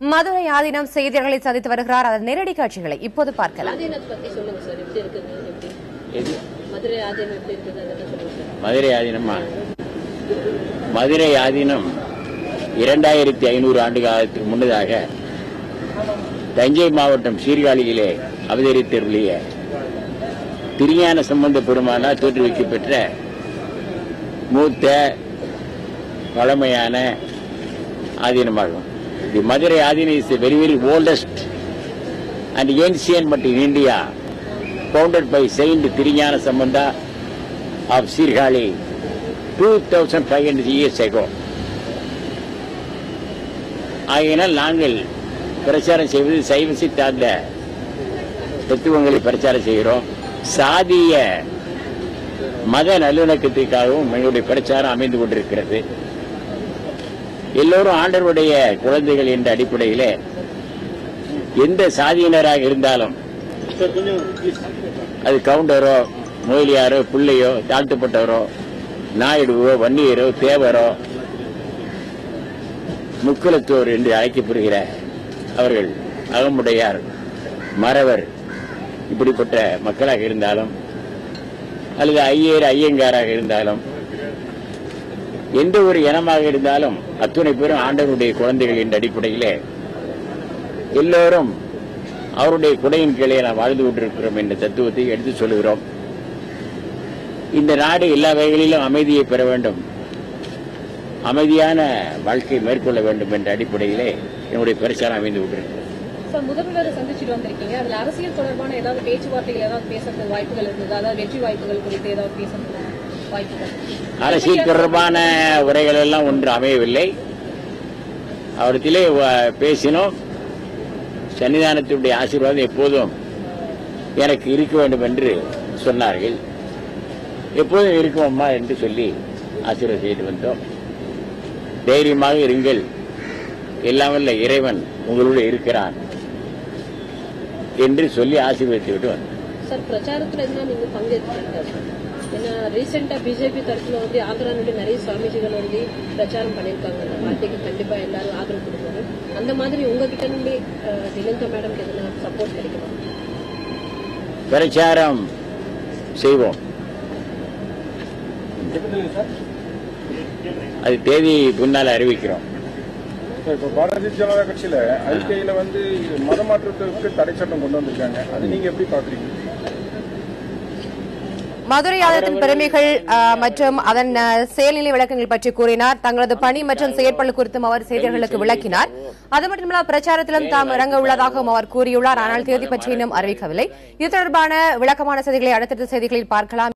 மதுரை ஆதீனம் செய்தியாளர்களை சந்தித்து வருகிறார். அதன் நேரடி காட்சிகளை இப்போது பார்க்கலாம். மதுரை ஆதீனம் 2500 ஆண்டு காலத்துக்கு முன்னதாக தஞ்சை மாவட்டம் சீர்காழியிலே அவதரித்தருளிய திருஞான சம்பந்த பெருமானால் தோற்றுவிக்கப்பெற்ற மூத்த பழமையான ஆதீனமாகும். The Madurai Adina is the very oldest and ancient but in India, founded by Saint Tirunjana Sambandha of Sirgali 2500 years ago. ஆகையினால் நாங்கள் பிரச்சாரம் செய்வது சைவ சித்தாந்த தத்துவங்களை பிரச்சாரம் செய்கிறோம். சாதிய மத நல்லிணக்கத்திற்காகவும் எங்களுடைய பிரச்சாரம் அமைந்து கொண்டிருக்கிறது. எல்லோரும் ஆண்டவருடைய குழந்தைகள் என்ற அடிப்படையில் எந்த சாதியினராக இருந்தாலும் அது கவுண்டரோ மொயிலியாரோ பிள்ளையோ தாழ்த்தப்பட்டவரோ நாயுடுவோ வன்னியரோ தேவரோ முக்குலத்தோர் என்று அழைக்கப்படுகிற அவர்கள் அகமுடையார் மறவர் இப்படிப்பட்ட மக்களாக இருந்தாலும் அல்லது ஐயர் ஐயங்காராக இருந்தாலும் எந்த ஒரு இனமாக இருந்தாலும் அத்துணை பேரும் ஆண்டவருடைய குழந்தைகள் என்ற அடிப்படையிலே எல்லோரும் அவருடைய குடையின் கீழே நாம் வாழ்ந்து கொண்டிருக்கிறோம் என்ற தத்துவத்தை எடுத்து சொல்லுகிறோம். இந்த நாடு எல்லா வகைகளிலும் அமைதியை பெற வேண்டும், அமைதியான வாழ்க்கையை மேற்கொள்ள வேண்டும் என்ற அடிப்படையிலே என்னுடைய பிரச்சாரம் அமைந்து கொண்டிருக்கிறது. முதல்வரை சந்திச்சுட்டு வந்திருக்கீங்க, அதுல அரசியல் தொடர்பான ஏதாவது பேச்சுவார்த்தைகள் ஏதாவது பேசுறதுக்கு வாய்ப்புகள் இருந்தது? அதாவது வெற்றி வாய்ப்புகள் குறித்து ஏதாவது பேசுறதுக்கு வாய்ப்புகள்? அரசியல் தொடர்பான உரைகள் எல்லாம் ஒன்று அமையவில்லை. அவரிடத்திலே பேசினோம். சன்னிதானத்தினுடைய ஆசீர்வாதம் எப்போதும் எனக்கு இருக்க வேண்டும் என்று சொன்னார்கள். எப்போதும் இருக்கும் அம்மா என்று சொல்லி ஆசீர்வாதம் செய்து வந்தோம். தைரியமாக இருங்கள், எல்லாம் வல்ல இறைவன் உங்களோடு இருக்கிறான் என்று சொல்லி ஆசீர்வதித்து விட்டு வந்தோம். சார், பிரச்சாரத்துல என்ன நீங்க பங்கேற்கிறீங்க? ஏன்னா ரீசெண்டா பிஜேபி தரப்புல வந்து ஆந்திராவுடைய நிறைய சுவாமிஜிகள் வந்து பிரச்சாரம் பண்ணிருக்காங்க. அந்த பார்ட்டிக்கு கண்டிப்பா எல்லாரும் ஆதரவு கொடுப்பாங்க. அந்த மாதிரி உங்ககிட்ட இருந்து திலங்கா மேடம் எதனா சப்போர்ட் கிடைக்குமா? பிரச்சாரம் செய்வோம். அது தேதி முன்னால் அறிவிக்கிறோம். இப்போ பாரதிய ஜனதா கட்சியில அறிக்கையில வந்து மத மாற்றத்திற்கு தடை சட்டம் கொண்டு வந்திருக்காங்க. அது நீங்க எப்படி பாக்குறீங்க? மதுரை ஆதீனத்தின் பெருமைகள் மற்றும் அதன் செயல்நிலை விளக்கங்கள் பற்றி கூறினார். தங்களது பணி மற்றும் செயற்பாடு குறித்தும் அவர் செய்தியாளர்களுக்கு விளக்கினார். அது மட்டுமல்ல, பிரச்சாரத்திலும் தாம் இறங்க உள்ளதாகவும் அவர் கூறியுள்ளார். ஆனால் தேதி பற்றி இன்னும் அறிவிக்கவில்லை. இது தொடர்பான விளக்கமான செய்திகளை அடுத்தடுத்த செய்திகளில் பார்க்கலாம்.